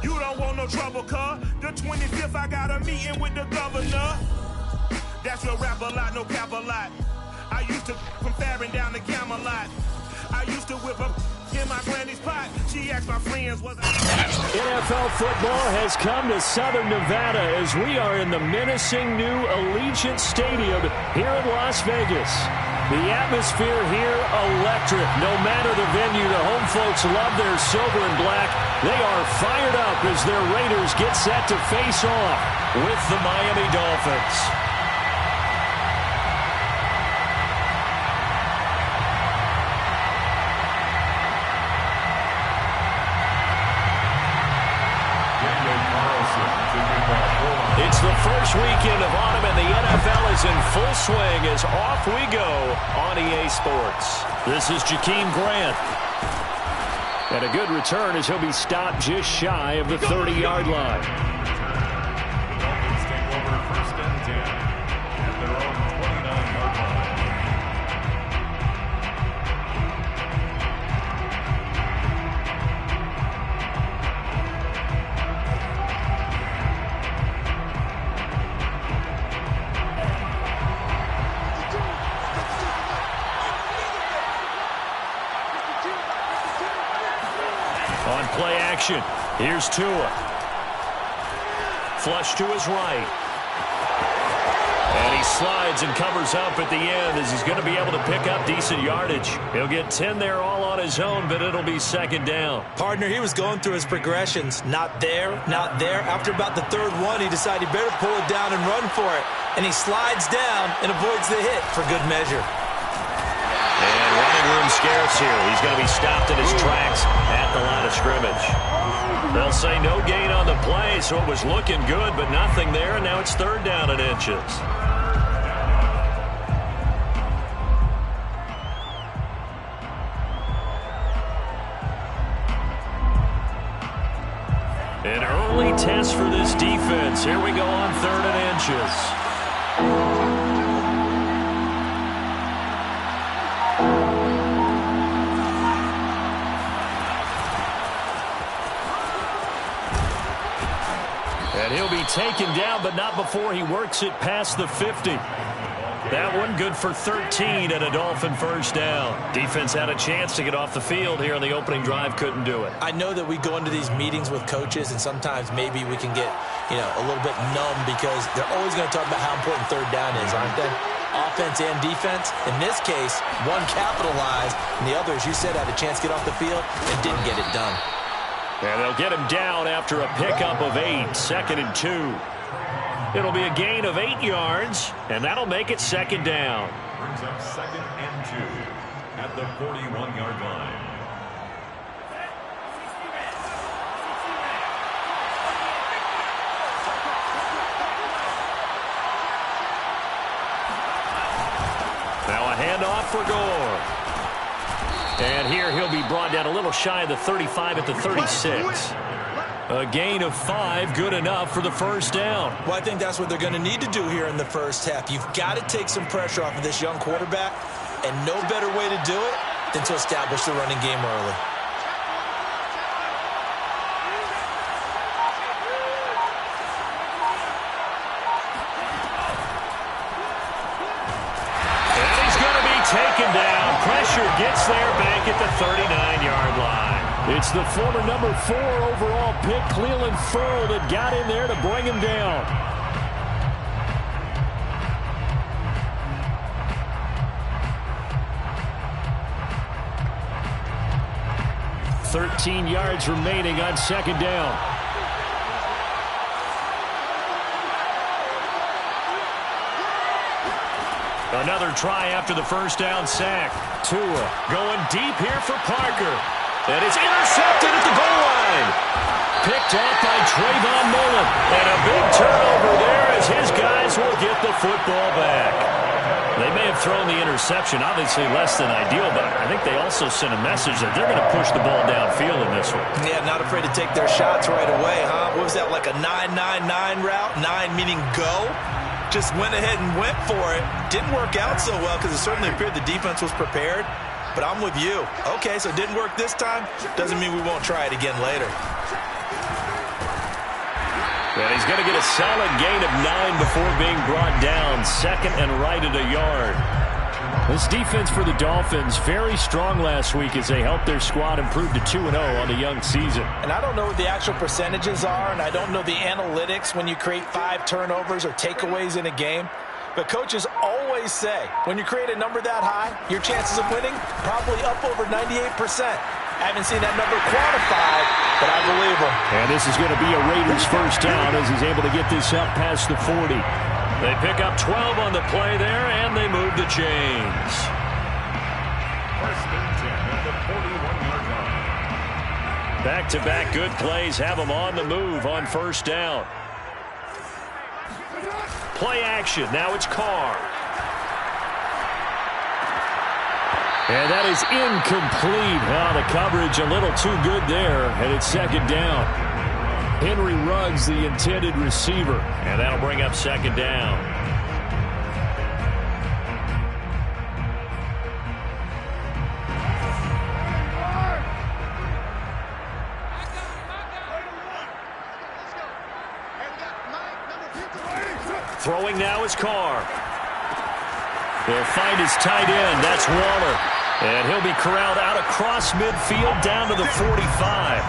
You don't want no trouble, cuz. The 25th, I got a meeting with the governor. That's your rap a lot, no cap a lot. I used to from Farron down to Camelot. I used to whip up in my granny's pot. She asked my friends, was I... NFL football has come to Southern Nevada as we are in the menacing new Allegiant Stadium here in Las Vegas. The atmosphere here, electric. No matter the venue, the home folks love their silver and black. They are fired up as their Raiders get set to face off with the Miami Dolphins. It's the first weekend of autumn, and the NFL is in full swing as off we go on EA Sports. This is Jakeem Grant. And a good return as he'll be stopped just shy of the 30-yard line. Dolphins take over first and 10 at their own 29-yard line. On play action, here's Tua. Flush to his right. And he slides and covers up at the end as he's going to be able to pick up decent yardage. He'll get 10 there all on his own, but it'll be second down. Partner, he was going through his progressions. Not there, not there. After about the third one, he decided he better pull it down and run for it. And he slides down and avoids the hit for good measure. And running room scarce here. He's going to be stopped in his tracks at the line of scrimmage. They'll say no gain on the play, so it was looking good, but nothing there, and now it's third down and inches. An early test for this defense. Here we go on third and inches. And he'll be taken down, but not before he works it past the 50. That one good for 13 and a Dolphin first down. Defense had a chance to get off the field here on the opening drive, couldn't do it. I know that we go into these meetings with coaches, and sometimes maybe we can get, a little bit numb because they're always going to talk about how important third down is, aren't they? Offense and defense. In this case, one capitalized, and the other, as you said, had a chance to get off the field and didn't get it done. And they'll get him down after a pickup of 8, second and 2. It'll be a gain of 8 yards, and that'll make it second down. Brings up second and 2 at the 41-yard line. Now a handoff for Gore. And here he'll be brought down a little shy of the 35 at the 36. A gain of 5, good enough for the first down. Well, I think that's what they're going to need to do here in the first half. You've got to take some pressure off of this young quarterback, and no better way to do it than to establish the running game early. And he's going to be taken down. Pressure gets there back at the 39-yard line. It's the former number 4 overall pick, Clelin Ferrell, that got in there to bring him down. "13 yards remaining on second down. Another try after the first down sack. Tua going deep here for Parker. And it's intercepted at the goal line. Picked off by Trayvon Mullen. And a big turnover there as his guys will get the football back. They may have thrown the interception, obviously less than ideal, but I think they also sent a message that they're going to push the ball downfield in this one. Yeah, not afraid to take their shots right away, huh? What was that, like a 9-9-9 route? 9 meaning go? Just went ahead and went for it. Didn't work out so well because it certainly appeared the defense was prepared. But I'm with you. Okay, so it didn't work this time. Doesn't mean we won't try it again later. And he's going to get a solid gain of 9 before being brought down. Second and right at a yard. This defense for the Dolphins, very strong last week as they helped their squad improve to 2-0 on the young season. And I don't know what the actual percentages are, and I don't know the analytics when you create 5 turnovers or takeaways in a game. But coaches always say, when you create a number that high, your chances of winning probably up over 98%. I haven't seen that number quantified, but I believe him. And this is going to be a Raiders first down as he's able to get this up past the 40. They pick up 12 on the play there, and they move the chains. First and 10 at the 41-yard line. Back-to-back good plays have them on the move on first down. Play action. Now it's Carr. And that is incomplete. The coverage a little too good there, and it's second down. Henry Ruggs, the intended receiver. And that'll bring up second down. Throwing now is Carr. He'll find his tight end. That's Waller. And he'll be corralled out across midfield down to the 45.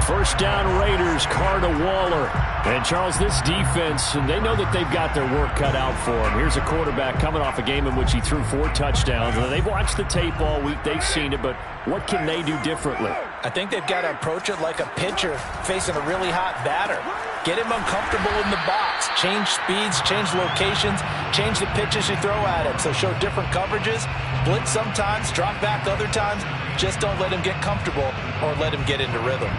First down Raiders, Carr to Waller. And Charles, this defense, they know that they've got their work cut out for them. Here's a quarterback coming off a game in which he threw 4 touchdowns. And they've watched the tape all week. They've seen it, but what can they do differently? I think they've got to approach it like a pitcher facing a really hot batter. Get him uncomfortable in the box. Change speeds, change locations, change the pitches you throw at him. So show different coverages, blitz sometimes, drop back other times. Just don't let him get comfortable or let him get into rhythm.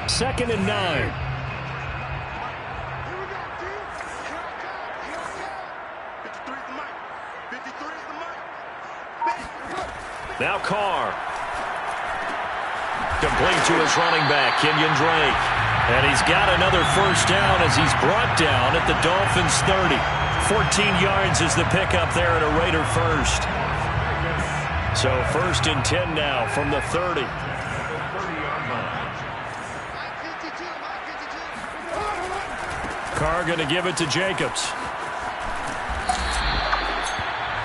Second and 9. Now Carr. Complete to his running back, Kenyon Drake. And he's got another first down as he's brought down at the Dolphins' 30. 14 yards is the pickup there at a Raider first. So first and 10 now from the 30. Carr going to give it to Jacobs.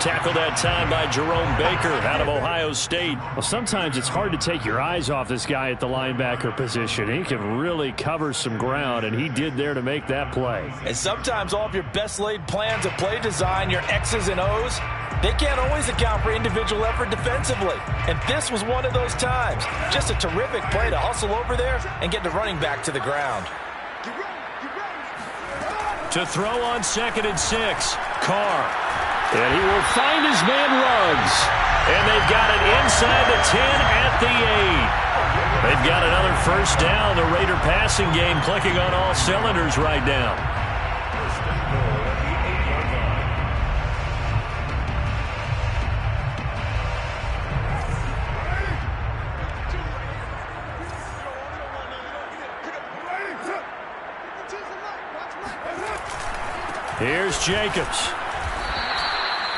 Tackled that time by Jerome Baker out of Ohio State. Well, sometimes it's hard to take your eyes off this guy at the linebacker position. He can really cover some ground, and he did there to make that play. And sometimes all of your best laid plans of play design, your X's and O's, they can't always account for individual effort defensively. And this was one of those times. Just a terrific play to hustle over there and get the running back to the ground. To throw on second and 6, Carr. And he will find his man Ruggs. And they've got it inside the 10 at the 8. They've got another first down. The Raider passing game clicking on all cylinders right now. Here's Jacobs.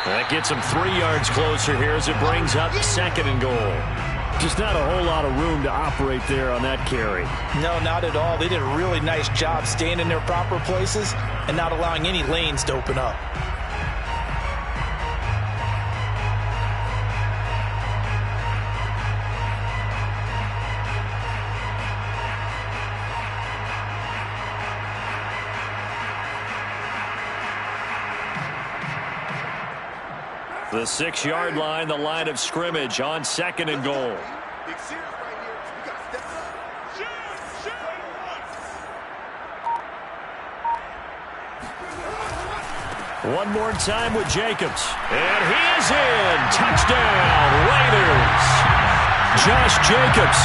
That gets him 3 yards closer here as it brings up second and goal. Just not a whole lot of room to operate there on that carry. No, not at all. They did a really nice job staying in their proper places and not allowing any lanes to open up. The 6-yard line, the line of scrimmage on second and goal. One more time with Jacobs. And he is in. Touchdown, Raiders. Josh Jacobs,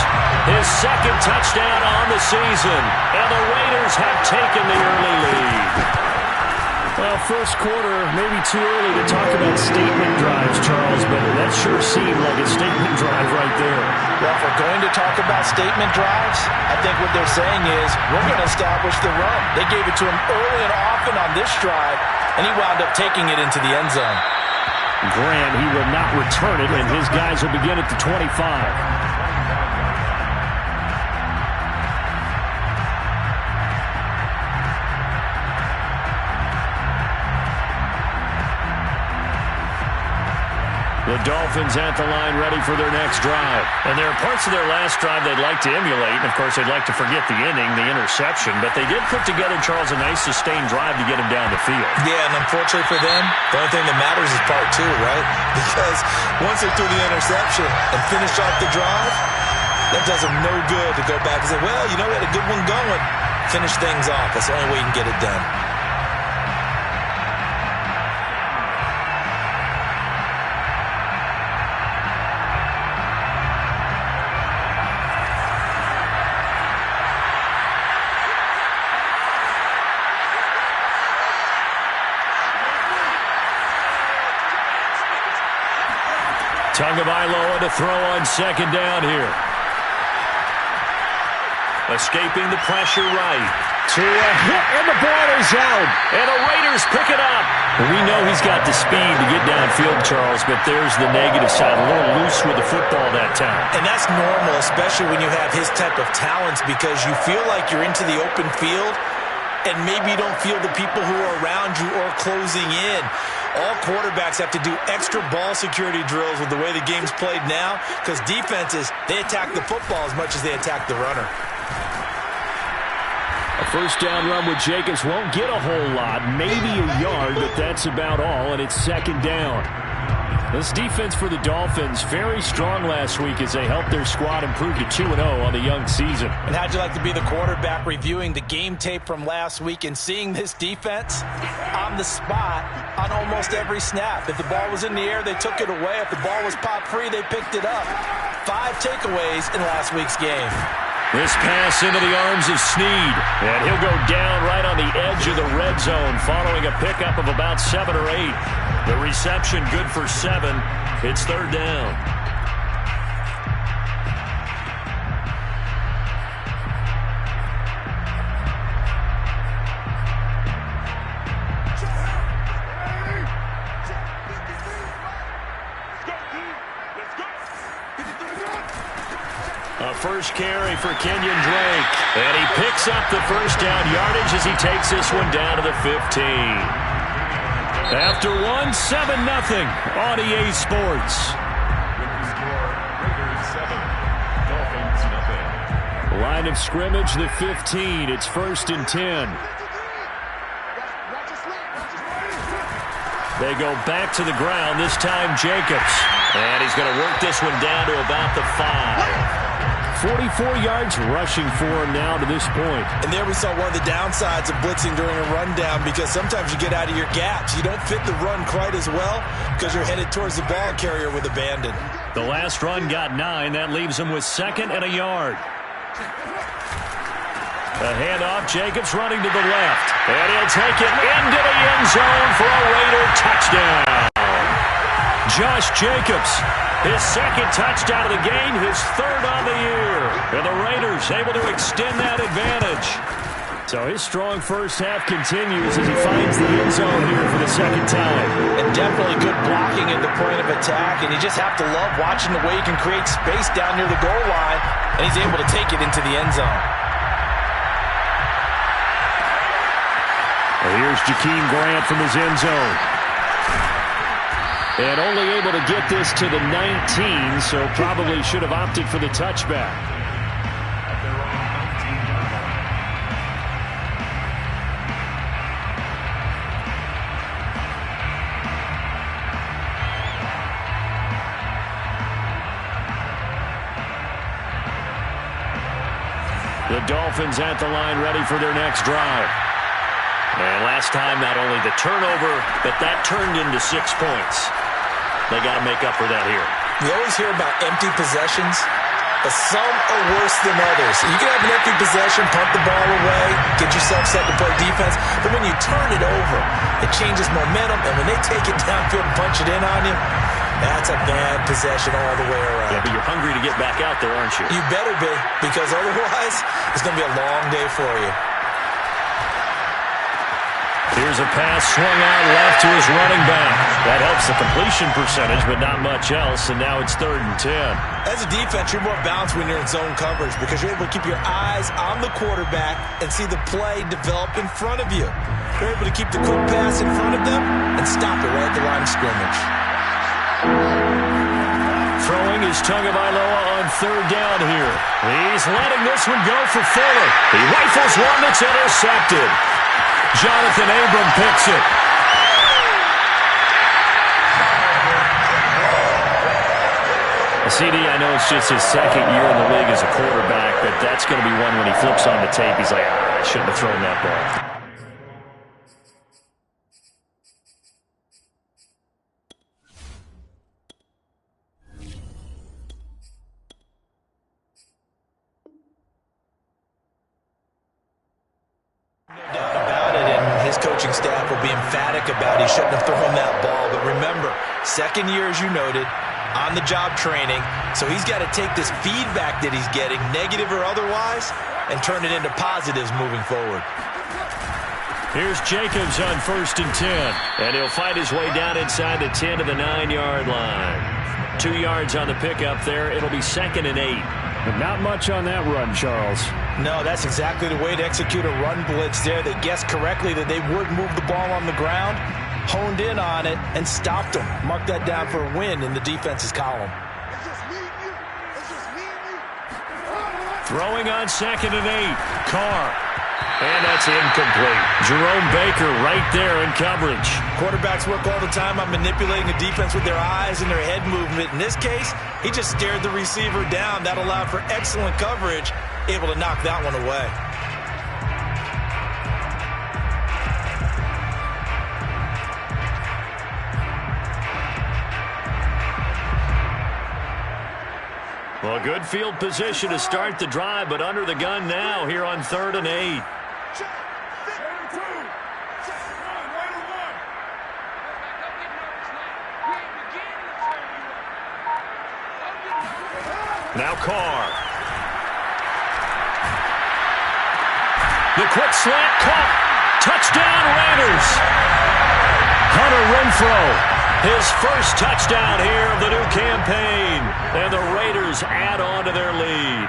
his second touchdown on the season. And the Raiders have taken the early lead. Well, first quarter, maybe too early to talk about statement drives, Charles, but that sure seemed like a statement drive right there. Well, if we're going to talk about statement drives, I think what they're saying is we're going to establish the run. They gave it to him early and often on this drive, and he wound up taking it into the end zone. Graham, he will not return it, and his guys will begin at the 25. The Dolphins at the line ready for their next drive. And there are parts of their last drive they'd like to emulate. And, of course, they'd like to forget the inning, the interception. But they did put together, Charles, a nice sustained drive to get him down the field. Yeah, and unfortunately for them, the only thing that matters is part two, right? Because once they threw the interception and finished off the drive, that does them no good to go back and say, well, you know, we had a good one going. Finish things off. That's the only way you can get it done. Tagovailoa to throw on second down here. Escaping the pressure right. To a hit, and the ball is out. And the Raiders pick it up. We know he's got the speed to get downfield, Charles, but there's the negative side. A little loose with the football that time. And that's normal, especially when you have his type of talents, because you feel like you're into the open field, and maybe you don't feel the people who are around you or closing in. All quarterbacks have to do extra ball security drills with the way the game's played now, because defenses, they attack the football as much as they attack the runner. A first down run with Jacobs won't get a whole lot, maybe a yard, but that's about all, and it's second down. This defense for the Dolphins, very strong last week as they helped their squad improve to 2-0 on the young season. And how'd you like to be the quarterback reviewing the game tape from last week and seeing this defense on the spot on almost every snap? If the ball was in the air, they took it away. If the ball was pop free, they picked it up. 5 takeaways in last week's game. This pass into the arms of Snead, and he'll go down right on the edge of the red zone following a pickup of about 7 or 8. The reception good for 7. It's third down. A first carry for Kenyon Drake. And he picks up the first down yardage as he takes this one down to the 15. After 1, 7-0 on EA Sports. Raiders 7, Dolphins nothing. Line of scrimmage, the 15. It's 1st and 10. They go back to the ground, this time Jacobs. And he's going to work this one down to about the 5. 44 yards rushing for him now to this point. And there we saw one of the downsides of blitzing during a rundown, because sometimes you get out of your gaps. You don't fit the run quite as well because you're headed towards the ball carrier with abandon. The last run got 9. That leaves him with 2nd and a yard. A handoff, Jacobs running to the left. And he'll take it into the end zone for a Raider touchdown. Josh Jacobs, his 2nd touchdown of the game, his 3rd on the year. And the Raiders able to extend that advantage. So his strong first half continues as he finds the end zone here for the 2nd time. And definitely good blocking at the point of attack. And you just have to love watching the way he can create space down near the goal line. And he's able to take it into the end zone. Well, here's Jakeem Grant from his end zone. And only able to get this to the 19, so probably should have opted for the touchback. At their own 19-yard line. The Dolphins at the line ready for their next drive. And last time, not only the turnover, but that turned into 6 points. They got to make up for that here. We always hear about empty possessions. but some are worse than others. You can have an empty possession, punt the ball away, get yourself set to play defense, but when you turn it over, it changes momentum, and when they take it downfield and punch it in on you, that's a bad possession all the way around. Yeah, but you're hungry to get back out there, aren't you? You better be, because otherwise, it's going to be a long day for you. Here's a pass swung out left to his running back. That helps the completion percentage, but not much else, and now it's 3rd and 10. As a defense, you're more balanced when you're in zone coverage because you're able to keep your eyes on the quarterback and see the play develop in front of you. You're able to keep the quick pass in front of them and stop it right at the line of scrimmage. Throwing is Tagovailoa on 3rd down here. He's letting this one go for Fuller. He rifles one that's intercepted. Jonathan Abram picks it. CD, I know it's just his 2nd year in the league as a quarterback, but that's going to be one when he flips on the tape. He's like, I shouldn't have thrown that ball. Coaching staff will be emphatic about he shouldn't have thrown that ball. But remember, 2nd year, as you noted, on-the-job training. So he's got to take this feedback that he's getting, negative or otherwise, and turn it into positives moving forward. Here's Jacobs on 1st and 10. And he'll fight his way down inside the 10 to the 9-yard line. 2 yards on the pickup there. It'll be 2nd and 8. But not much on that run, Charles. No, that's exactly the way to execute a run blitz there. They guessed correctly that they would move the ball on the ground, honed in on it, and stopped them. Mark that down for a win in the defense's column. Throwing on 2nd and 8. Carr. And that's incomplete. Jerome Baker right there in coverage. Quarterbacks work all the time on manipulating the defense with their eyes and their head movement. In this case, he just stared the receiver down. That allowed for excellent coverage, able to knock that one away. Well, good field position to start the drive, but under the gun now here on 3rd and 8. Now Carr. The quick slant caught. Touchdown Raiders. Hunter Renfrow. His first touchdown here of the new campaign. And the Raiders add on to their lead.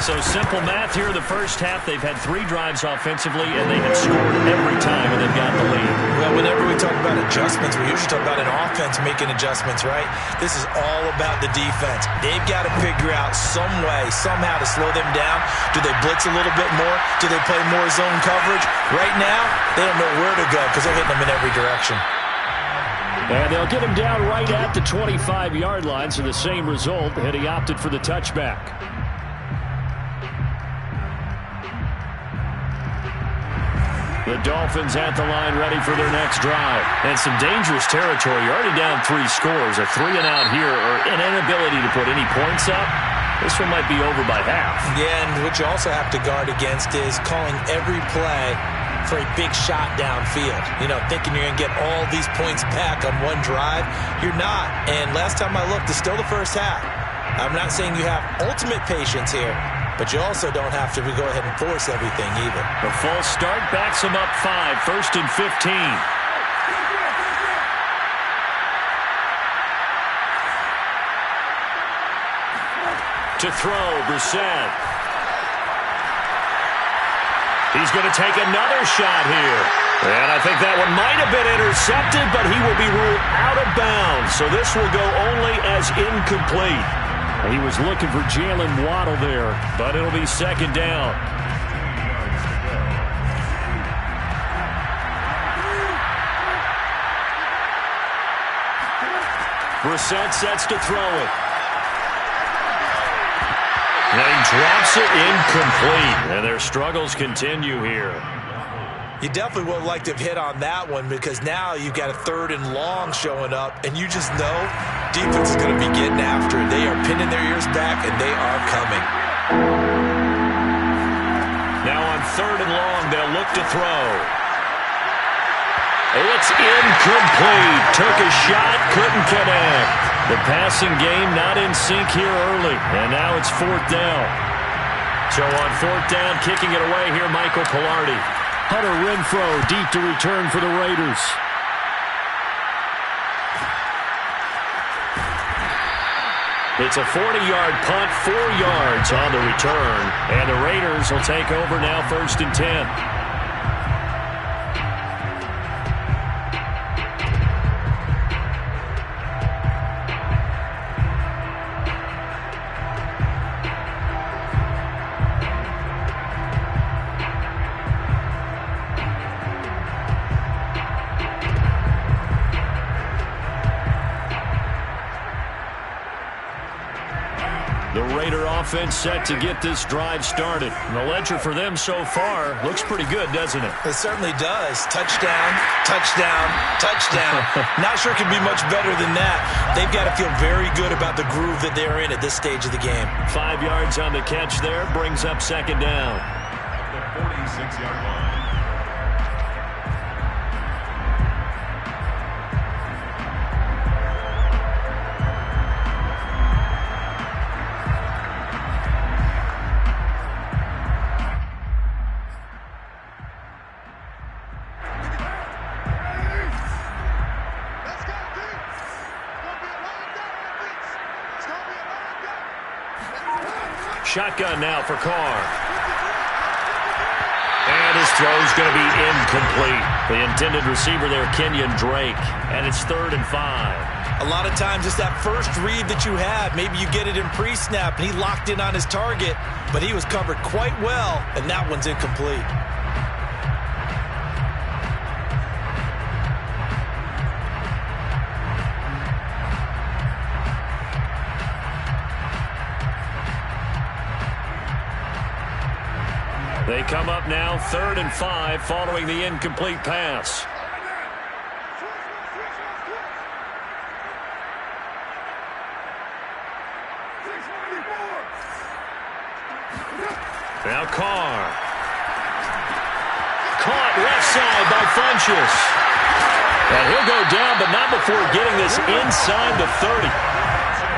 So simple math here in the first half. They've had 3 drives offensively, and they have scored every time, and they've got the lead. Well, whenever we talk about adjustments, we usually talk about an offense making adjustments, right? This is all about the defense. They've got to figure out some way, somehow to slow them down. Do they blitz a little bit more? Do they play more zone coverage? Right now, they don't know where to go because they're hitting them in every direction. And they'll get him down right at the 25-yard line, so the same result, and he opted for the touchback. The Dolphins at the line ready for their next drive. And some dangerous territory. You're already down 3 scores. A 3-and-out here or an inability to put any points up. This one might be over by half. Yeah, and what you also have to guard against is calling every play for a big shot downfield. You know, thinking you're going to get all these points back on one drive. You're not. And last time I looked, it's still the first half. I'm not saying you have ultimate patience here, but you also don't have to go ahead and force everything either. The false start backs him up 5, 1st and 15. To throw, Brissett. He's going to take another shot here. And I think that one might have been intercepted, but he will be ruled out of bounds. So this will go only as incomplete. He was looking for Jalen Waddle there, but it'll be 2nd down. Brissett sets to throw it. And he drops it incomplete. And their struggles continue here. You definitely would have liked to have hit on that one because now you've got a 3rd and long showing up, and you just know defense is going to be getting after it. They are pinning their ears back, and they are coming. Now on 3rd and long, they'll look to throw. It's incomplete. Took a shot, couldn't connect. The passing game not in sync here early, and now it's 4th down. So on 4th down, kicking it away here, Michael Palardy. Hunter Renfrow deep to return for the Raiders. It's a 40-yard punt, 4 yards on the return, and the Raiders will take over now 1st and 10. Offense set to get this drive started. And the ledger for them so far looks pretty good, doesn't it? It certainly does. Touchdown, touchdown, touchdown. Not sure it can be much better than that. They've got to feel very good about the groove that they're in at this stage of the game. 5 yards on the catch there, brings up 2nd down. At the 46-yard line. Shotgun now for Carr. And his throw's going to be incomplete. The intended receiver there, Kenyon Drake. And it's 3rd and 5. A lot of times it's that first read that you have. Maybe you get it in pre-snap, and he locked in on his target, but he was covered quite well, and that one's incomplete. They come up now 3rd and 5 following the incomplete pass. Now Carr. Caught left side by Funchess. And he'll go down, but not before getting this inside the 30.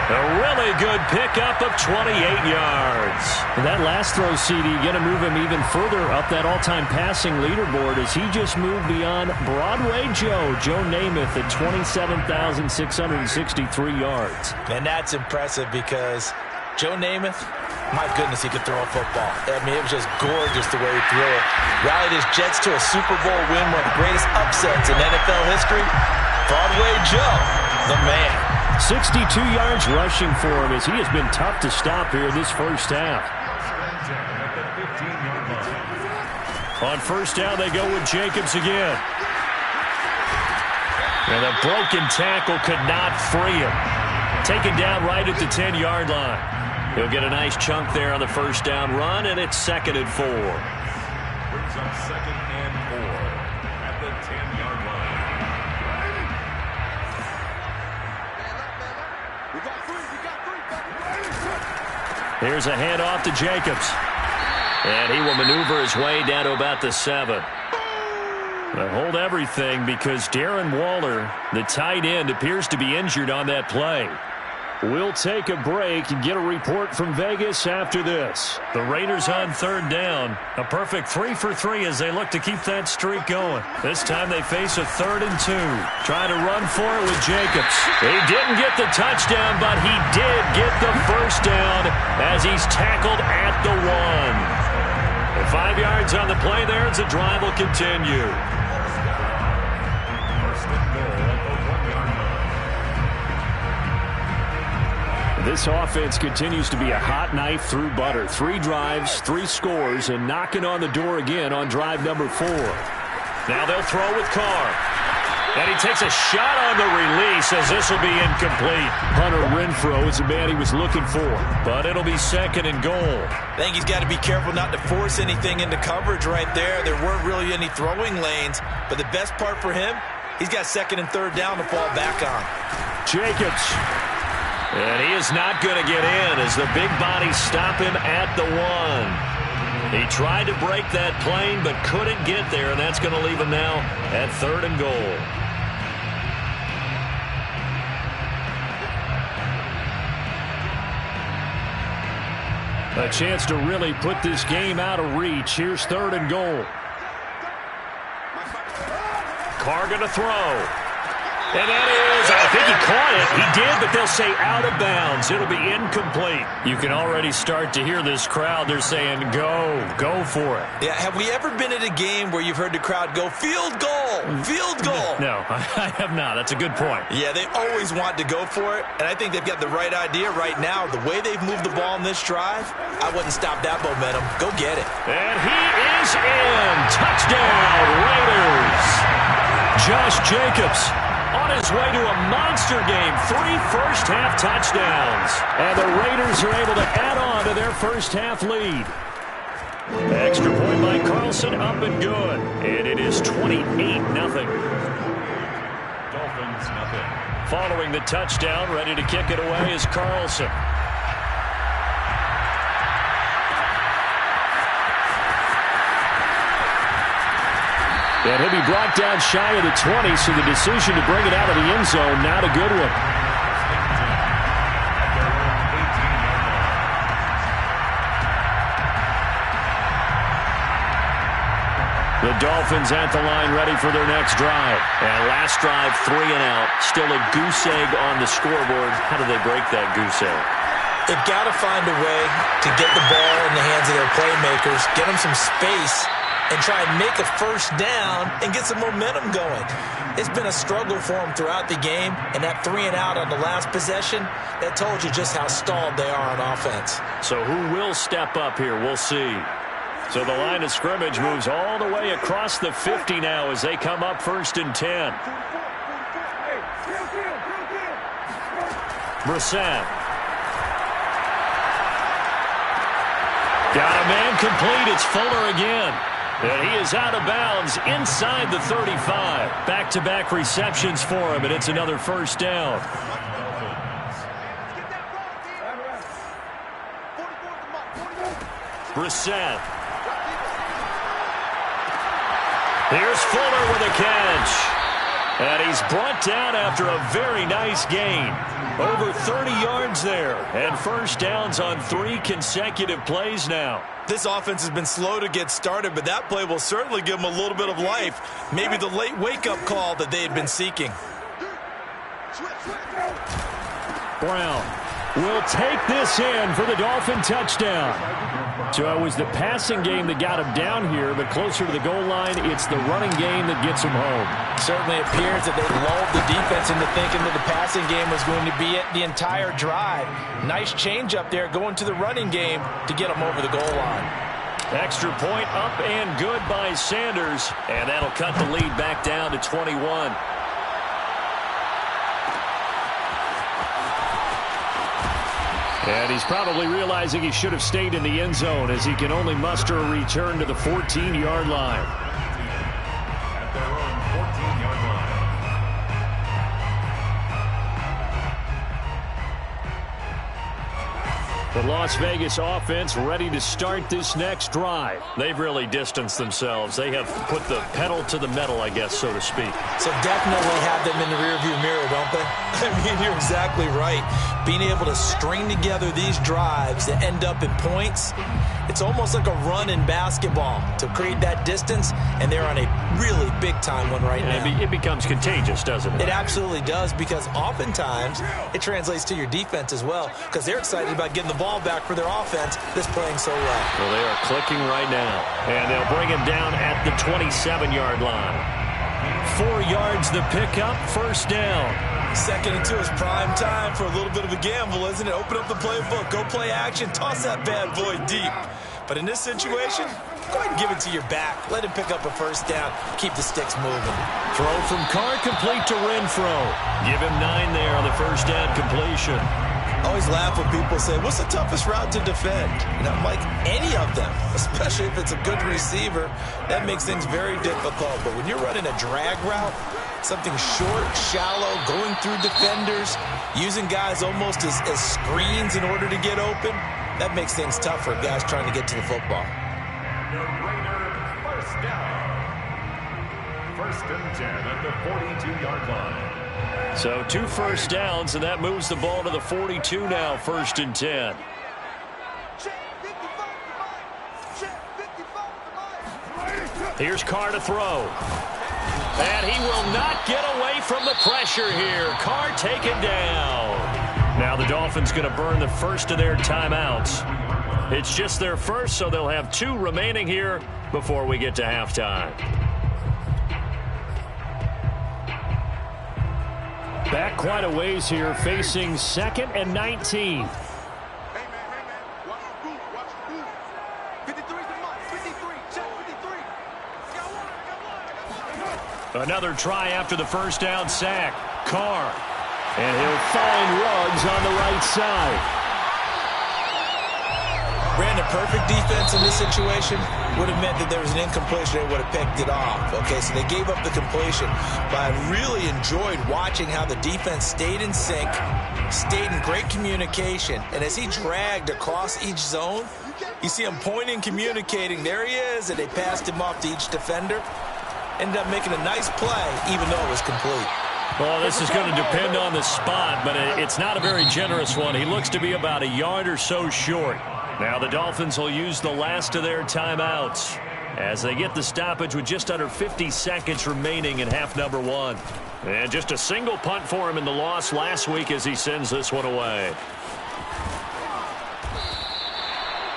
A really good pickup of 28 yards. And that last throw, CD, going to move him even further up that all-time passing leaderboard as he just moved beyond Broadway Joe Namath at 27,663 yards. And that's impressive because Joe Namath, my goodness, he could throw a football. I mean, it was just gorgeous the way he threw it. Rallied his Jets to a Super Bowl win, one of the greatest upsets in NFL history. Broadway Joe, the man. 62 yards rushing for him as he has been tough to stop here this first half. On 1st down, they go with Jacobs again. And a broken tackle could not free him. Taken down right at the 10-yard line. He'll get a nice chunk there on the 1st down run, and it's 2nd and 4. Brings up 2nd and 4 at the 10-yard line. Here's a handoff to Jacobs. And he will maneuver his way down to about the 7. But hold everything because Darren Waller, the tight end, appears to be injured on that play. We'll take a break and get a report from Vegas after this. The Raiders on 3rd down. A perfect 3 for 3 as they look to keep that streak going. This time they face a 3rd and 2. Trying to run for it with Jacobs. He didn't get the touchdown, but he did get the 1st down as he's tackled at the 1. And 5 yards on the play there as the drive will continue. This offense continues to be a hot knife through butter. 3 drives, 3 scores, and knocking on the door again on drive number 4. Now they'll throw with Carr. And he takes a shot on the release as this will be incomplete. Hunter Renfrow is the man he was looking for. But it'll be 2nd and goal. I think he's got to be careful not to force anything into coverage right there. There weren't really any throwing lanes. But the best part for him, he's got 2nd and 3rd down to fall back on. Jacobs. And he is not going to get in as the big bodies stop him at the 1. He tried to break that plane but couldn't get there, and that's going to leave him now at 3rd and goal. A chance to really put this game out of reach. Here's 3rd and goal. Carr going to throw. And that is, I think he caught it. He did, but they'll say out of bounds. It'll be incomplete. You can already start to hear this crowd. They're saying, go for it. Yeah, have we ever been at a game where you've heard the crowd go, field goal, field goal? No, I have not. That's a good point. Yeah, they always want to go for it, and I think they've got the right idea right now. The way they've moved the ball in this drive, I wouldn't stop that momentum. Go get it. And he is in. Touchdown, Raiders. Josh Jacobs on his way to a monster game. 3 first-half touchdowns. And the Raiders are able to add on to their first-half lead. Extra point by Carlson, up and good. And it is 28-0. Dolphins, nothing. Following the touchdown, ready to kick it away is Carlson. And he'll be brought down shy of the 20, so the decision to bring it out of the end zone, not a good one. The Dolphins at the line, ready for their next drive. And last drive, 3 and out. Still a goose egg on the scoreboard. How do they break that goose egg? They've got to find a way to get the ball in the hands of their playmakers, get them some space, and try and make a first down and get some momentum going. It's been a struggle for them throughout the game, and that 3 and out on the last possession, that told you just how stalled they are on offense. So who will step up here? We'll see. So the line of scrimmage moves all the way across the 50 now as they come up 1st and 10. Brissett. Got a man complete. It's Fuller again. And he is out of bounds inside the 35. Back-to-back receptions for him, and it's another first down. Brissett. Here's Fuller with a catch. And he's brought down after a very nice gain. Over 30 yards there. And first downs on 3 consecutive plays now. This offense has been slow to get started, but that play will certainly give them a little bit of life. Maybe the late wake-up call that they had been seeking. Brown will take this in for the Dolphin touchdown. So it was the passing game that got him down here, but closer to the goal line, it's the running game that gets him home. Certainly appears that they lulled the defense into thinking that the passing game was going to be it the entire drive. Nice change up there going to the running game to get them over the goal line. Extra point up and good by Sanders, and that'll cut the lead back down to 21. And he's probably realizing he should have stayed in the end zone as he can only muster a return to the 14-yard line. At their own 14-yard line. The Las Vegas offense ready to start this next drive. They've really distanced themselves. They have put the pedal to the metal, I guess, so to speak. So definitely have them in the rearview mirror, don't they? I mean, you're exactly right. Being able to string together these drives that end up in points, it's almost like a run in basketball to create that distance, and they're on a really big-time one right now. It becomes contagious, doesn't it? It absolutely does, because oftentimes it translates to your defense as well, because they're excited about getting the ball back for their offense that's playing so well. Well, they are clicking right now, and they'll bring him down at the 27-yard line. 4 yards the pickup, first down. 2nd and 2 is prime time for a little bit of a gamble, isn't it? Open up the playbook, go play action, toss that bad boy deep. But in this situation, go ahead and give it to your back. Let him pick up a first down. Keep the sticks moving. Throw from Carr complete to Renfro. Give him 9 there on the first down completion. I always laugh when people say, what's the toughest route to defend? And I'm like, any of them, especially if it's a good receiver. That makes things very difficult. But when you're running a drag route, something short, shallow, going through defenders, using guys almost as screens in order to get open. That makes things tough for guys trying to get to the football. The Raider first down. First and 10 at the 42-yard line. So 2 first downs, and that moves the ball to the 42 now, 1st and 10. Here's Carr to throw. And he will not get away from the pressure here. Carr taken down. Now the Dolphins going to burn the first of their timeouts. It's just their first, so they'll have 2 remaining here before we get to halftime. Back quite a ways here, facing 2nd and 19. Another try after the first down sack. Carr. And he'll find Ruggs on the right side. Brandon, perfect defense in this situation would have meant that there was an incompletion. They would have picked it off. Okay, so they gave up the completion. But I really enjoyed watching how the defense stayed in sync, stayed in great communication. And as he dragged across each zone, you see him pointing, communicating. There he is, and they passed him off to each defender. Ended up making a nice play, even though it was complete. Well, this is going to depend on the spot, but it's not a very generous one. He looks to be about a yard or so short. Now the Dolphins will use the last of their timeouts as they get the stoppage with just under 50 seconds remaining in half number 1. And just a single punt for him in the loss last week as he sends this one away.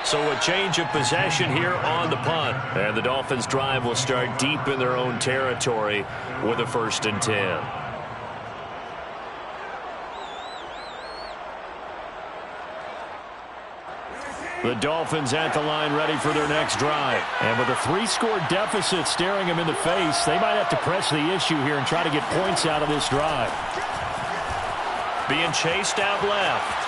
So a change of possession here on the punt. And the Dolphins' drive will start deep in their own territory with a 1st and 10. The Dolphins at the line ready for their next drive. And with a 3-score deficit staring them in the face, they might have to press the issue here and try to get points out of this drive. Being chased out left.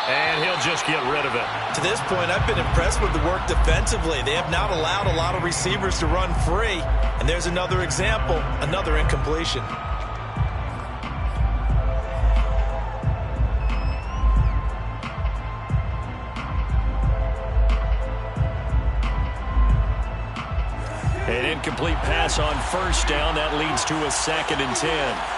And he'll just get rid of it. To this point, I've been impressed with the work defensively. They have not allowed a lot of receivers to run free. And there's another example, another incompletion. An incomplete pass on 1st down. That leads to a 2nd and 10.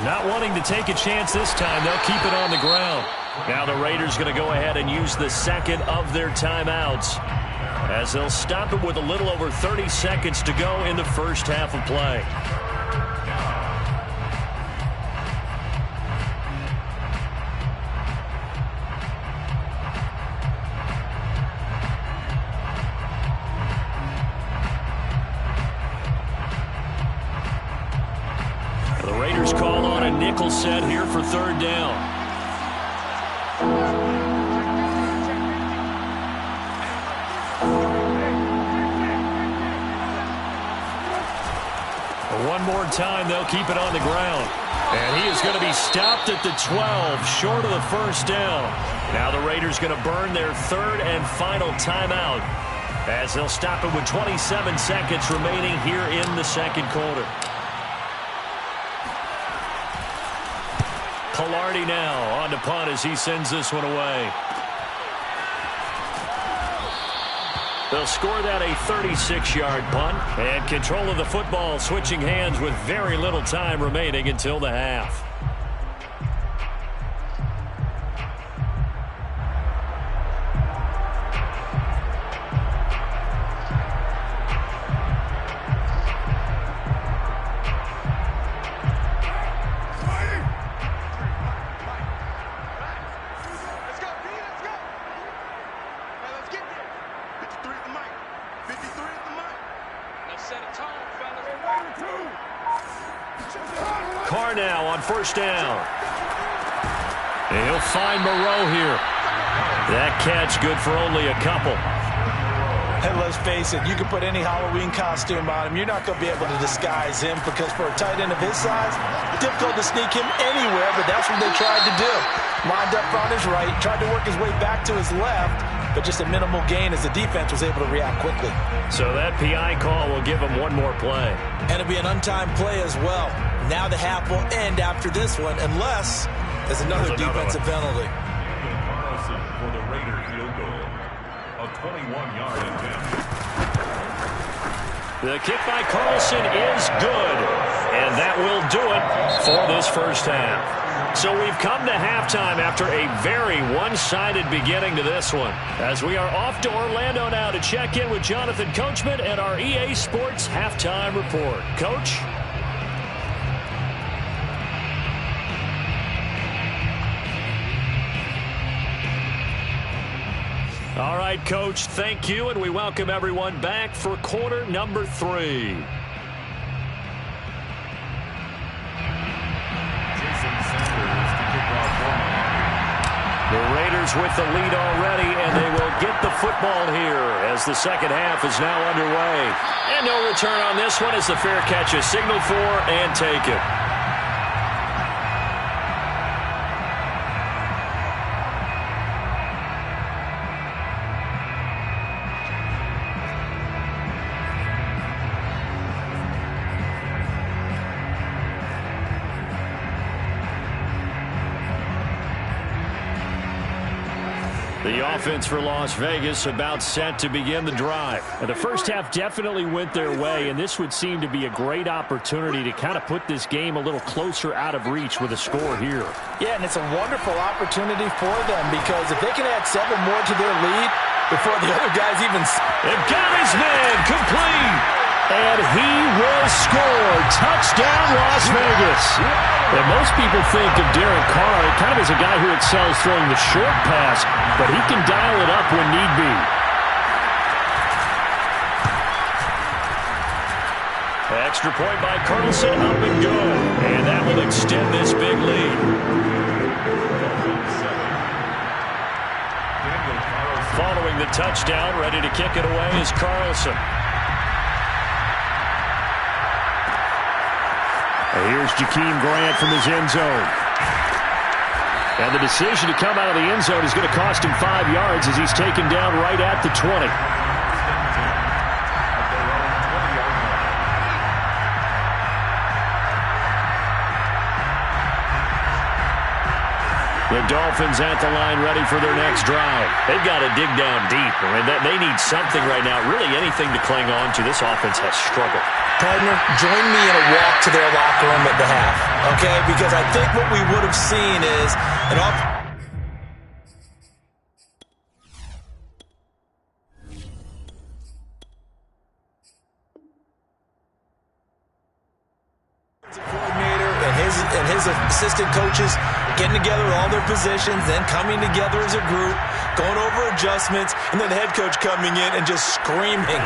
Not wanting to take a chance this time, they'll keep it on the ground. Now the Raiders going to go ahead and use the 2nd of their timeouts as they'll stop it with a little over 30 seconds to go in the first half of play. Nickel set here for 3rd down. One more time, they'll keep it on the ground. And he is going to be stopped at the 12, short of the 1st down. Now the Raiders going to burn their 3rd and final timeout as they'll stop it with 27 seconds remaining here in the 2nd quarter. Palardy now on to punt as he sends this one away. They'll score that a 36-yard punt. And control of the football switching hands with very little time remaining until the half. Carr now on 1st down. And he'll find Moreau here. That catch good for only a couple. Hey, let's face it, you can put any Halloween costume on him. You're not going to be able to disguise him because for a tight end of his size, difficult to sneak him anywhere, but that's what they tried to do. Lined up on his right, tried to work his way back to his left, but just a minimal gain as the defense was able to react quickly. So that PI call will give them one more play. And it'll be an untimed play as well. Now the half will end after this one, unless there's another defensive penalty. Carlson for the Raider field goal. A 21-yard attempt. The kick by Carlson is good, and that will do it for this first half. So we've come to halftime after a very one-sided beginning to this one, as we are off to Orlando now to check in with Jonathan Coachman and our EA Sports Halftime Report. Coach? All right, Coach, thank you, and we welcome everyone back for quarter number 3. The Raiders with the lead already, and they will get the football here as the second half is now underway. And no return on this one as the fair catch is signaled for and taken. The offense for Las Vegas about set to begin the drive. And the first half definitely went their way, and this would seem to be a great opportunity to kind of put this game a little closer out of reach with a score here. Yeah, and it's a wonderful opportunity for them because if they can add 7 more to their lead before the other guys even... They've got his man complete. And he will score. Touchdown, Las Vegas. And most people think of Derek Carr kind of as a guy who excels throwing the short pass, but he can dial it up when need be. Extra point by Carlson, up and good. And that will extend this big lead. Following the touchdown, ready to kick it away is Carlson. Here's Jakeem Grant from his end zone. And the decision to come out of the end zone is going to cost him 5 yards as he's taken down right at the 20. The Dolphins at the line ready for their next drive. They've got to dig down deep. I mean, they need something right now, really anything to cling on to. This offense has struggled. Partner, join me in a walk to their locker room at the half, okay? Because I think what we would have seen is an offensive coordinator and his assistant coaches getting together all their positions, then coming together as a group, going over adjustments, and then the head coach coming in and just screaming,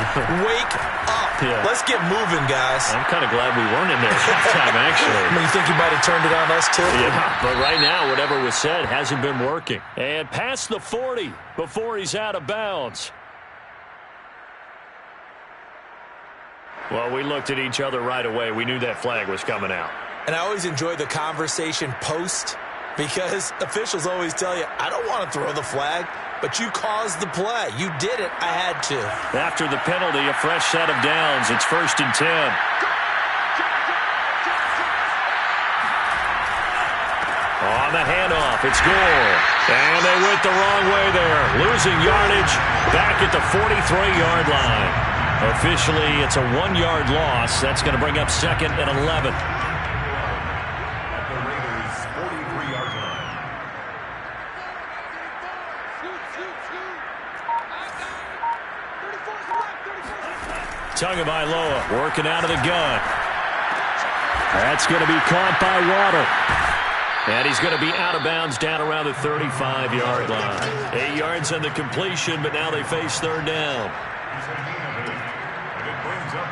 wake up. Yeah. Let's get moving, guys. I'm kind of glad we weren't in there halftime, actually. I mean, you think you might have turned it on us, too? Yeah, but right now, whatever was said hasn't been working. And past the 40 before he's out of bounds. Well, we looked at each other right away. We knew that flag was coming out. And I always enjoy the conversation post because officials always tell you, I don't want to throw the flag, but you caused the play. You did it. I had to. After the penalty, a fresh set of downs. It's 1st and 10. On the handoff, it's Gore. And they went the wrong way there. Losing yardage back at the 43-yard line. Officially, it's a 1-yard loss. That's going to bring up 2nd and 11. Tagovailoa working out of the gun. That's going to be caught by Waddle. And he's going to be out of bounds down around the 35-yard line. 8 yards on the completion, but now they face 3rd down. And it brings up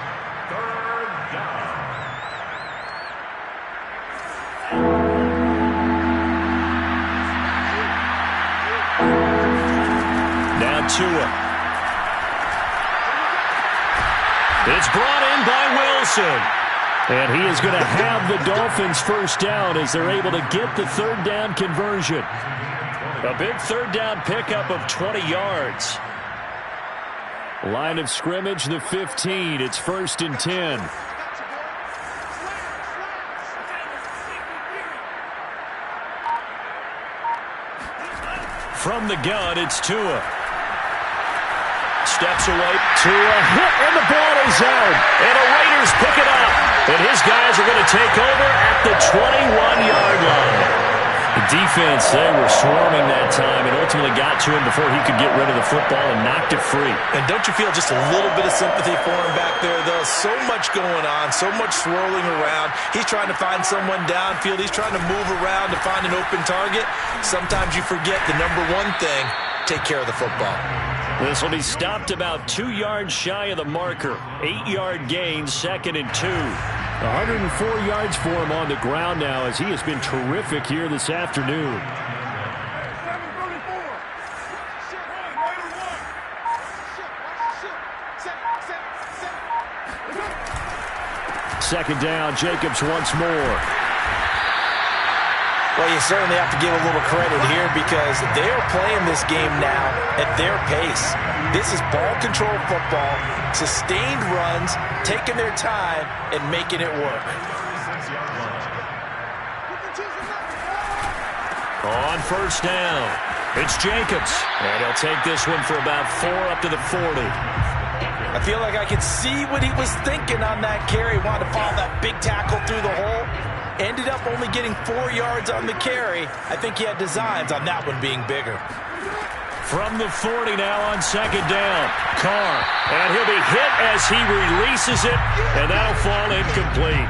3rd down. Now Tua. It's brought in by Wilson. And he is going to have the Dolphins first down as they're able to get the 3rd down conversion. A big third down pickup of 20 yards. Line of scrimmage, the 15. It's 1st and 10. From the gun, it's Tua. Steps away. Tua hit, and the ball is out. And the Raiders pick it up. And his guys are going to take over at the 21-yard line. The defense, they were swarming that time and ultimately got to him before he could get rid of the football and knocked it free. And don't you feel just a little bit of sympathy for him back there, though? So much going on, so much swirling around. He's trying to find someone downfield. He's trying to move around to find an open target. Sometimes you forget the number one thing, take care of the football. This will be stopped about 2 yards shy of the marker. 8-yard gain, 2nd and 2. 104 yards for him on the ground now as he has been terrific here this afternoon. Second down, Jacobs once more. Well, you certainly have to give a little credit here because they are playing this game now at their pace. This is ball control football, sustained runs, taking their time, and making it work. On first down, it's Jacobs. And he'll take this one for about 4 up to the 40. I feel like I could see what he was thinking on that carry. Wanted to follow that big tackle through the hole. Ended up only getting 4 yards on the carry. I think he had designs on that one being bigger. From the 40 now on second down. Carr. And he'll be hit as he releases it. And that'll fall incomplete.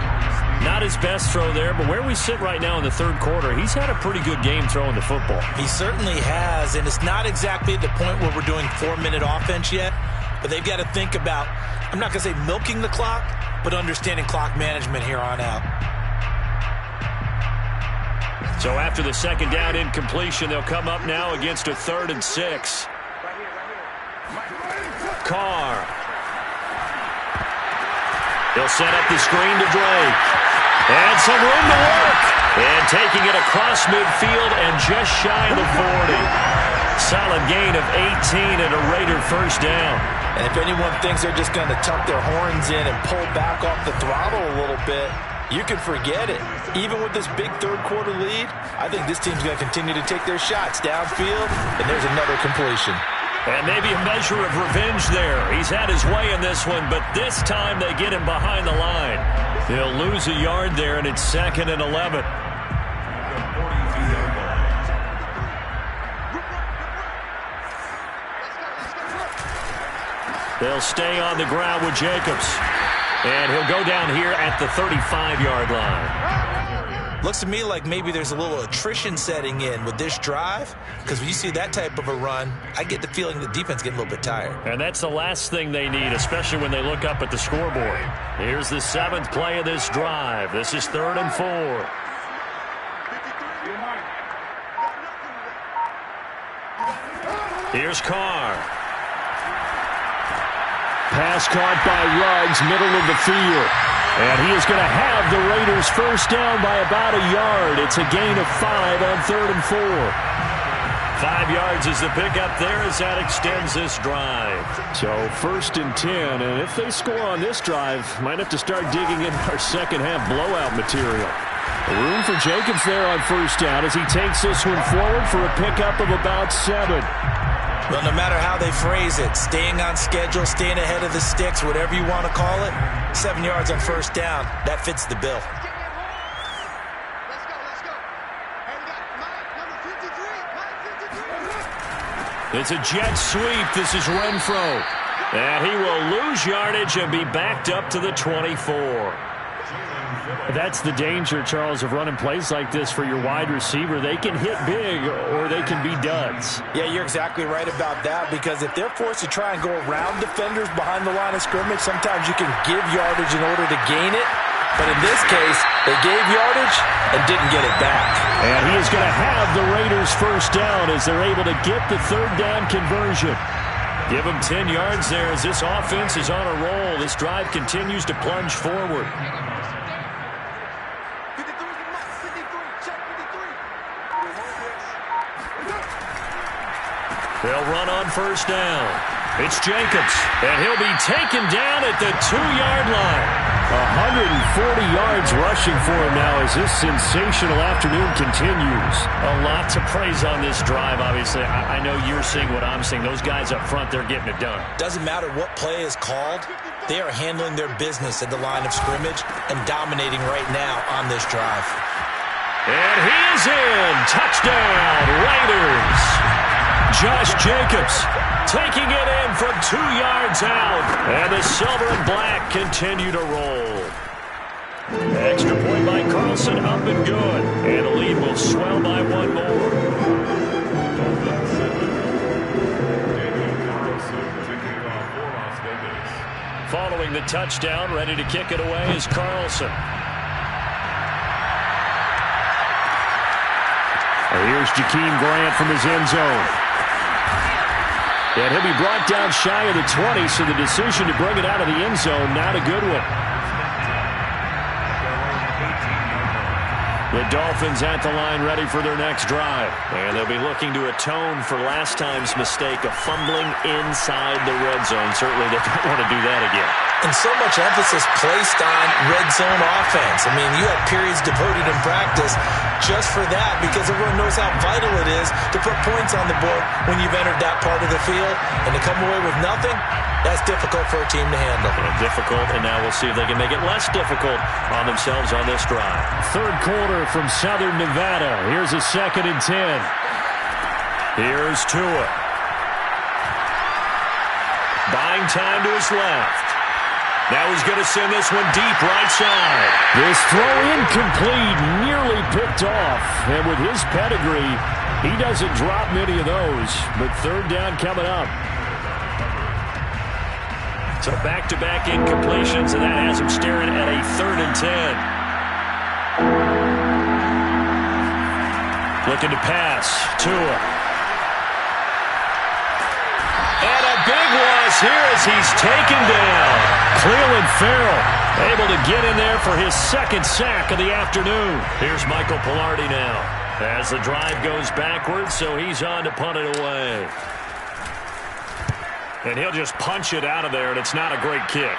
Not his best throw there, but where we sit right now in the third quarter, he's had a pretty good game throwing the football. He certainly has, and it's not exactly the point where we're doing 4-minute offense yet. But they've got to think about, I'm not going to say milking the clock, but understanding clock management here on out. So after the second down incompletion, they'll come up now against a 3rd and 6. Carr. He'll set up the screen to Drake. And some room to work. And taking it across midfield and just shy of the 40. Solid gain of 18 and a Raider first down. And if anyone thinks they're just going to tuck their horns in and pull back off the throttle a little bit, you can forget it. Even with this big third quarter lead, I think this team's going to continue to take their shots downfield, and there's another completion. And maybe a measure of revenge there. He's had his way in this one, but this time they get him behind the line. He'll lose a yard there, and it's 2nd and 11. They'll stay on the ground with Jacobs. And he'll go down here at the 35-yard line. Looks to me like maybe there's a little attrition setting in with this drive, because when you see that type of a run, I get the feeling the defense getting a little bit tired. And that's the last thing they need, especially when they look up at the scoreboard. Here's the 7th play of this drive. This is 3rd and 4. Here's Carr. Pass caught by Ruggs, middle of the field. And he is going to have the Raiders first down by about a yard. It's a gain of 5 on 3rd and 4. 5 yards is the pickup there as that extends this drive. So 1st and 10, and if they score on this drive, might have to start digging into our second half blowout material. Room for Jacobs there on first down as he takes this one forward for a pickup of about 7. Well, no matter how they phrase it, staying on schedule, staying ahead of the sticks, whatever you want to call it, 7 yards on first down, that fits the bill. It's a jet sweep. This is Renfro. And he will lose yardage and be backed up to the 24. That's the danger, Charles, of running plays like this for your wide receiver. They can hit big or they can be duds. Yeah, you're exactly right about that, because if they're forced to try and go around defenders behind the line of scrimmage, sometimes you can give yardage in order to gain it. But in this case, they gave yardage and didn't get it back. And he is going to have the Raiders first down as they're able to get the 3rd down conversion. Give them 10 yards there as this offense is on a roll. This drive continues to plunge forward. They'll run on first down. It's Jacobs, and he'll be taken down at the 2-yard line. 140 yards rushing for him now as this sensational afternoon continues. A lot to praise on this drive, obviously. I know you're seeing what I'm seeing. Those guys up front, they're getting it done. Doesn't matter what play is called. They are handling their business at the line of scrimmage and dominating right now on this drive. And he is in. Touchdown, Raiders. Josh Jacobs taking it in from 2 yards out. And the silver and black continue to roll. Extra point by Carlson, up and good. And the lead will swell by one more. Dolphins 7. Daniel Carlson kicking it off for Las Vegas. Following the touchdown, ready to kick it away is Carlson. Here's Jakeem Grant from his end zone. And he'll be brought down shy of the 20, so the decision to bring it out of the end zone, not a good one. The Dolphins at the line ready for their next drive. And they'll be looking to atone for last time's mistake of fumbling inside the red zone. Certainly they don't want to do that again. And so much emphasis placed on red zone offense. I mean, you have periods devoted in practice just for that because everyone knows how vital it is to put points on the board when you've entered that part of the field. And to come away with nothing, that's difficult for a team to handle. Difficult, and now we'll see if they can make it less difficult on themselves on this drive. Third quarter from Southern Nevada. Here's a 2nd and 10. Here's Tua. Buying time to his left. Now he's going to send this one deep right side. This throw incomplete, nearly picked off. And with his pedigree, he doesn't drop many of those. But third down coming up. So back-to-back incompletions, and that has him staring at a 3rd and 10. Looking to pass. Tua. And a big loss here as he's taken down. Cleveland Farrell able to get in there for his 2nd sack of the afternoon. Here's Michael Pilardi now as the drive goes backwards, so he's on to punt it away. And he'll just punch it out of there, and it's not a great kick.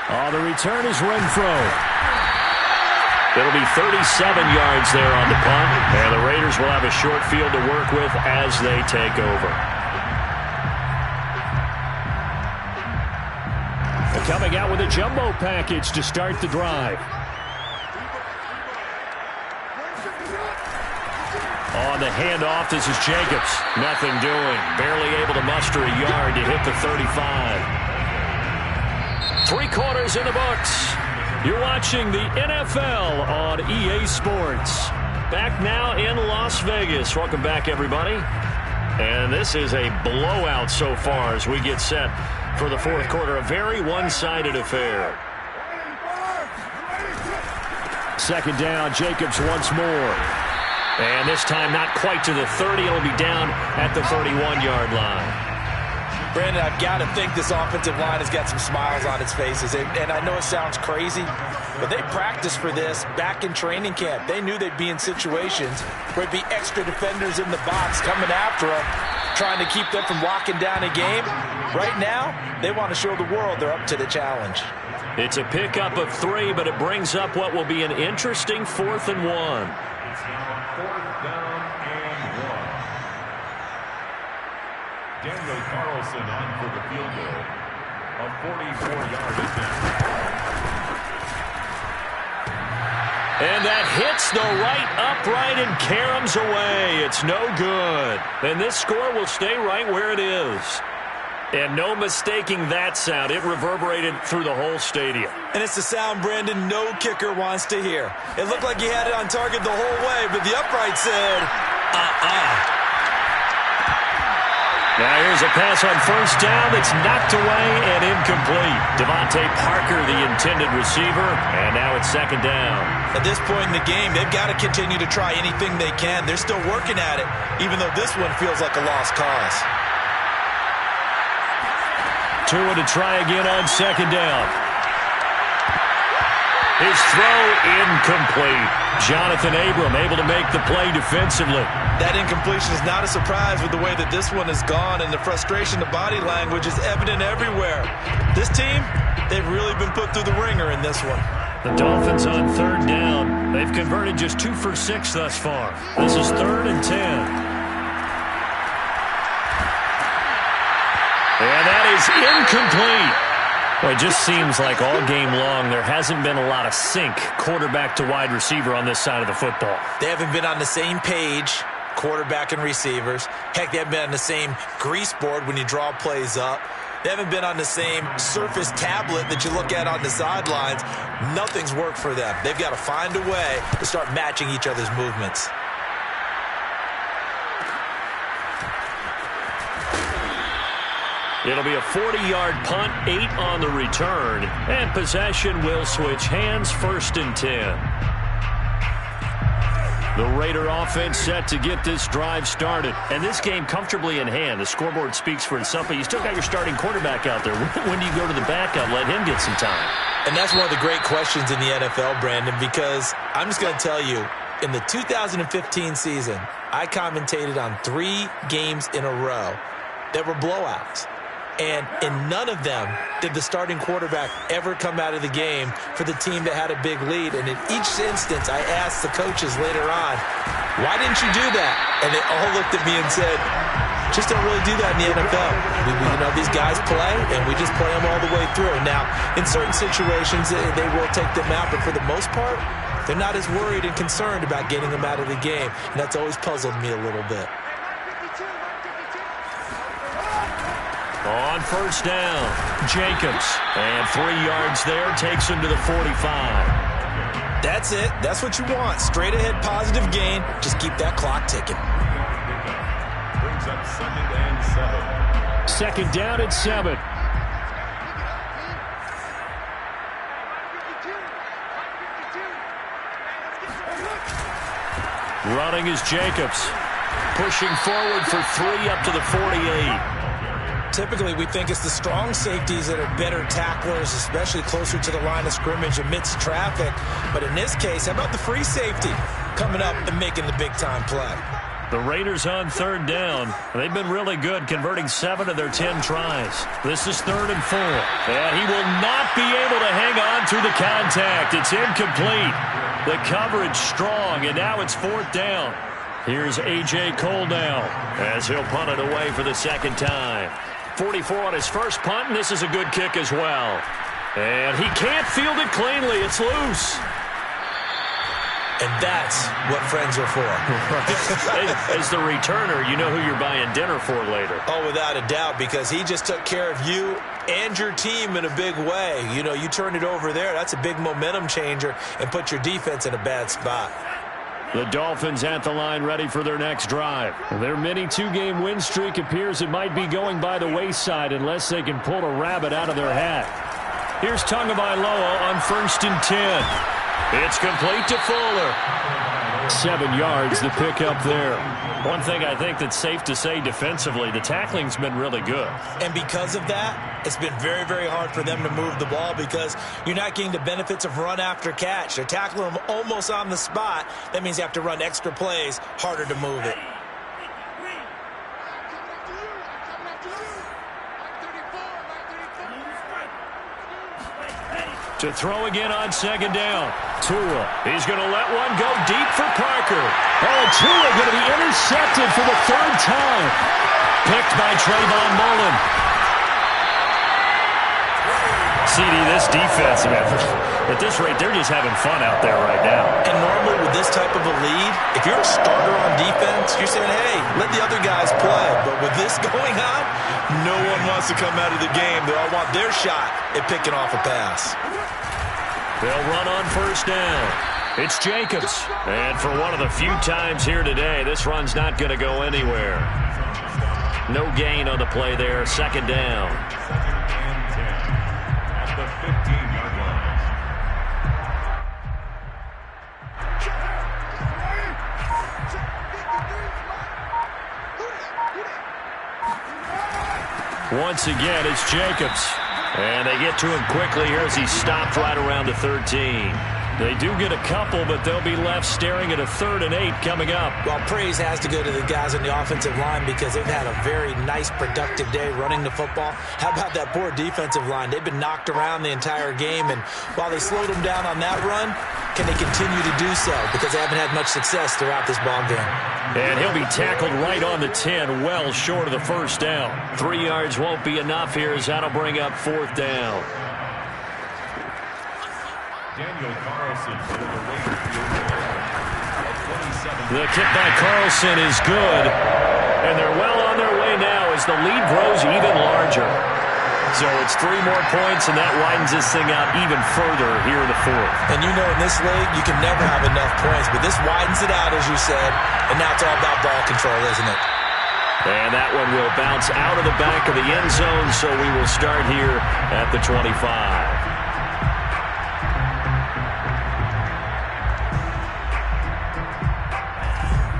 The return is Renfro. It'll be 37 yards there on the punt, and the Raiders will have a short field to work with as they take over. Coming out with a jumbo package to start the drive. On the handoff, this is Jacobs. Nothing doing. Barely able to muster a yard to hit the 35. 3 quarters in the books. You're watching the NFL on EA Sports. Back now in Las Vegas. Welcome back, everybody. And this is a blowout so far as we get set for the 4th quarter. A very one-sided affair. 2nd down, Jacobs once more. And this time not quite to the 30. It'll be down at the 31-yard line. Brandon, I've got to think this offensive line has got some smiles on its faces. And I know it sounds crazy, but they practiced for this back in training camp. They knew they'd be in situations where it'd be extra defenders in the box coming after them, trying to keep them from locking down a game. Right now, they want to show the world they're up to the challenge. It's a pickup of 3, but it brings up what will be an interesting 4th and 1. It's now 4th down and 1. Daniel Carlson on for the field goal. A 44-yard attempt. And that hits the right upright and caroms away. It's no good. And this score will stay right where it is. And no mistaking that sound. It reverberated through the whole stadium. And it's the sound, Brandon, no kicker wants to hear. It looked like he had it on target the whole way, but the upright said, Now here's a pass on first down that's knocked away and incomplete. Devontae Parker, the intended receiver, and now it's 2nd down. At this point in the game, they've got to continue to try anything they can. They're still working at it, even though this one feels like a lost cause. Tua to try again on 2nd down. His throw incomplete. Jonathan Abram able to make the play defensively. That incompletion is not a surprise with the way that this one has gone, and the frustration, the body language is evident everywhere. This team, they've really been put through the ringer in this one. The Dolphins on third down. They've converted just 2 for 6 thus far. This is 3rd and 10. And that is incomplete. Well, it just seems like all game long there hasn't been a lot of sync quarterback to wide receiver on this side of the football. They haven't been on the same page, quarterback and receivers. Heck, they haven't been on the same grease board when you draw plays up. They haven't been on the same Surface tablet that you look at on the sidelines. Nothing's worked for them. They've got to find a way to start matching each other's movements. It'll be a 40-yard punt, 8 on the return, and possession will switch hands, 1st and 10. The Raider offense set to get this drive started. And this game comfortably in hand. The scoreboard speaks for itself, but you still got your starting quarterback out there. When do you go to the backup, let him get some time? And that's one of the great questions in the NFL, Brandon, because I'm just going to tell you, in the 2015 season, I commentated on 3 games in a row that were blowouts. And in none of them did the starting quarterback ever come out of the game for the team that had a big lead. And in each instance, I asked the coaches later on, why didn't you do that? And they all looked at me and said, just don't really do that in the NFL. These guys play, and we just play them all the way through. Now, in certain situations, they will take them out. But for the most part, they're not as worried and concerned about getting them out of the game. And that's always puzzled me a little bit. On first down, Jacobs. And 3 yards there, takes him to the 45. That's it. That's what you want. Straight ahead positive gain. Just keep that clock ticking. Brings up 2nd and 7. 2nd down and 7. Running is Jacobs. Pushing forward for 3 up to the 48. Typically, we think it's the strong safeties that are better tacklers, especially closer to the line of scrimmage amidst traffic. But in this case, how about the free safety coming up and making the big-time play? The Raiders on 3rd down. They've been really good, converting 7 of their 10 tries. This is 3rd and 4. And he will not be able to hang on through the contact. It's incomplete. The coverage strong, and now it's 4th down. Here's A.J. Cole now as he'll punt it away for the 2nd time. 44 on his first punt, and this is a good kick as well. And he can't field it cleanly. It's loose. And that's what friends are for. As the returner, you know who you're buying dinner for later. Oh, without a doubt, because he just took care of you and your team in a big way. You turn it over there. That's a big momentum changer and put your defense in a bad spot. The Dolphins at the line ready for their next drive. Their mini 2-game win streak appears it might be going by the wayside unless they can pull a rabbit out of their hat. Here's Tagovailoa on 1st and 10. It's complete to Fuller. 7 yards, the pickup there. One thing I think that's safe to say defensively, the tackling's been really good. And because of that, it's been very, very hard for them to move the ball because you're not getting the benefits of run after catch. They're tackling them almost on the spot. That means you have to run extra plays, harder to move it. To throw again on 2nd down. Tua, he's going to let one go deep for Parker. Oh, Tua going to be intercepted for the 3rd time. Picked by Trayvon Mullen. CD, this defense, man, at this rate, they're just having fun out there right now. And normally with this type of a lead, if you're a starter on defense, you're saying, hey, let the other guys play. But with this going on, no one wants to come out of the game. They all want their shot at picking off a pass. They'll run on 1st down. It's Jacobs. And for one of the few times here today, this run's not going to go anywhere. No gain on the play there. 2nd down. 2nd and 10 at the 15-yard line. Once again, it's Jacobs. And they get to him quickly here as he stopped right around the 13. They do get a couple, but they'll be left staring at a 3rd and 8 coming up. Well, praise has to go to the guys on the offensive line because they've had a very nice, productive day running the football. How about that poor defensive line? They've been knocked around the entire game, and while they slowed them down on that run, can they continue to do so? Because they haven't had much success throughout this ball game. And he'll be tackled right on the 10, well short of the first down. 3 yards won't be enough here as that'll bring up 4th down. Daniel Carlson for the Raiders field goal at 27. The kick by Carlson is good, and they're well on their way now as the lead grows even larger. So it's 3 more points, and that widens this thing out even further here in the 4th. And you know in this league, you can never have enough points, but this widens it out, as you said, and now it's all about ball control, isn't it? And that one will bounce out of the back of the end zone, so we will start here at the 25.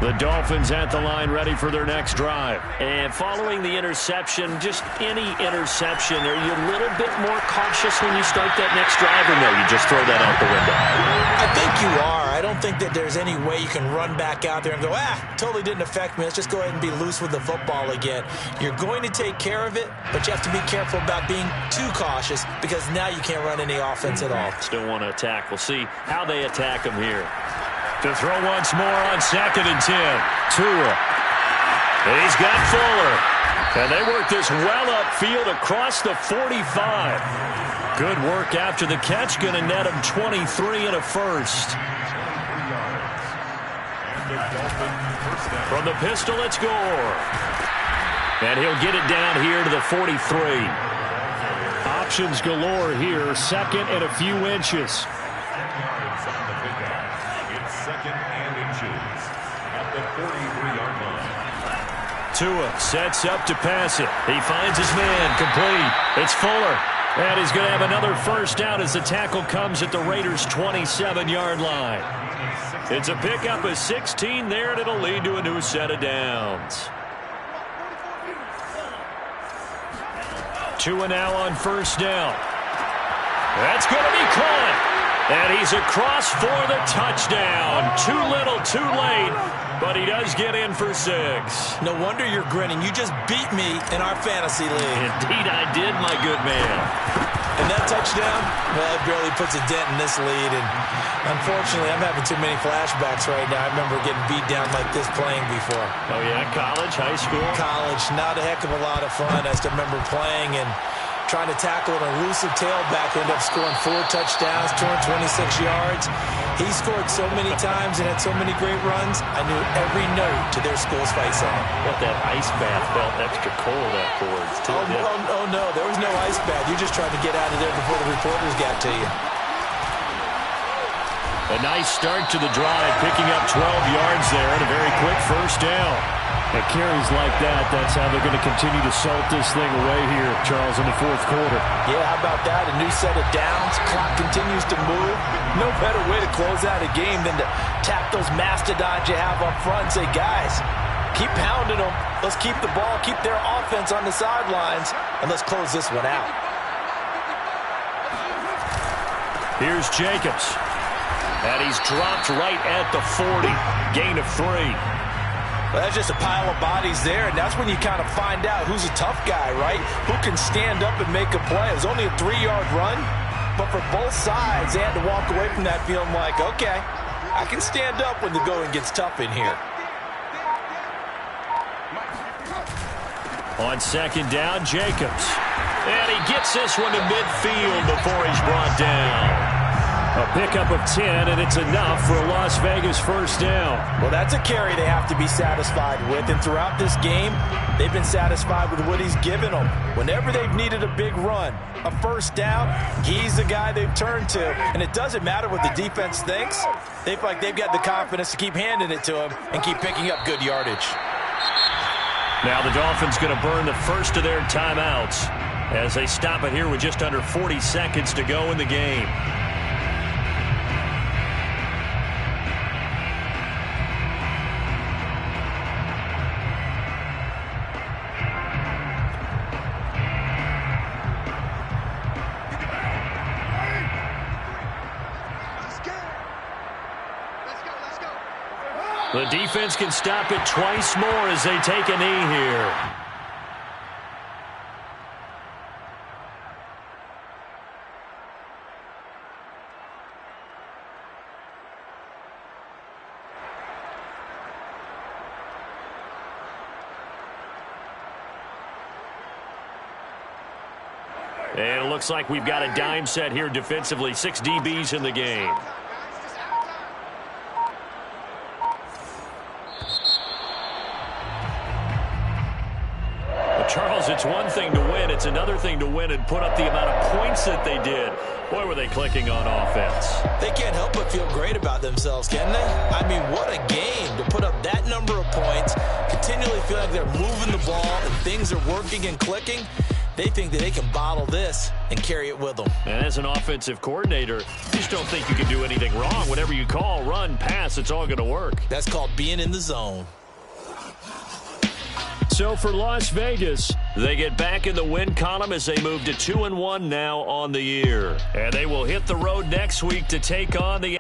The Dolphins at the line ready for their next drive. And following the interception, just any interception, are you a little bit more cautious when you start that next drive, or no, you just throw that out the window? I think you are. I don't think that there's any way you can run back out there and go, totally didn't affect me. Let's just go ahead and be loose with the football again. You're going to take care of it, but you have to be careful about being too cautious because now you can't run any offense at all. Still want to attack. We'll see how they attack them here. To throw once more on 2nd and 10. Tua. He's got Fuller. And they work this well upfield across the 45. Good work after the catch. Going to net him 23 and a first. From the pistol, it's Gore. And he'll get it down here to the 43. Options galore here. 2nd and a few inches. Tua sets up to pass it. He finds his man, complete. It's Fuller. And he's going to have another first down as the tackle comes at the Raiders' 27-yard line. It's a pickup of 16 there, and it'll lead to a new set of downs. Tua now on first down. That's going to be caught. And he's across for the touchdown. Too little, too late. But he does get in for 6. No wonder you're grinning. You just beat me in our fantasy league. Indeed I did, my good man. And that touchdown, well, it barely puts a dent in this lead. And unfortunately, I'm having too many flashbacks right now. I remember getting beat down like this playing before. Oh, yeah? College, high school? College. Not a heck of a lot of fun. I still remember playing and trying to tackle an elusive tailback who ended up scoring 4 touchdowns, 226 yards. He scored so many times and had so many great runs, I knew every note to their school's fight song. What, that ice bath felt extra cold afterwards, too. Oh, no, there was no ice bath. You just tried to get out of there before the reporters got to you. A nice start to the drive, picking up 12 yards there and a very quick first down. At carries like that, that's how they're going to continue to salt this thing away here, Charles, in the 4th quarter. Yeah, how about that? A new set of downs. Clock continues to move. No better way to close out a game than to tap those mastodons you have up front and say, guys, keep pounding them. Let's keep the ball, keep their offense on the sidelines, and let's close this one out. Here's Jacobs. And he's dropped right at the 40. Gain of 3. Well, that's just a pile of bodies there, and that's when you kind of find out who's a tough guy, right? Who can stand up and make a play. It was only a 3-yard run, but for both sides, they had to walk away from that feeling like, okay, I can stand up when the going gets tough in here. On 2nd down, Jacobs. And he gets this one to midfield before he's brought down. A pickup of 10, and it's enough for a Las Vegas first down. Well, that's a carry they have to be satisfied with, and throughout this game, they've been satisfied with what he's given them. Whenever they've needed a big run, a first down, he's the guy they've turned to, and it doesn't matter what the defense thinks. They feel like they've got the confidence to keep handing it to him and keep picking up good yardage. Now the Dolphins going to burn the first of their timeouts as they stop it here with just under 40 seconds to go in the game. The defense can stop it twice more as they take a knee here. And it looks like we've got a dime set here defensively. 6 DBs in the game. But Charles, it's one thing to win. It's another thing to win and put up the amount of points that they did. Boy, were they clicking on offense. They can't help but feel great about themselves, can they? I mean, what a game to put up that number of points, continually feel like they're moving the ball and things are working and clicking. They think that they can bottle this and carry it with them. And as an offensive coordinator, you just don't think you can do anything wrong. Whatever you call, run, pass, it's all going to work. That's called being in the zone. So for Las Vegas, they get back in the win column as they move to 2-1 now on the year. And they will hit the road next week to take on the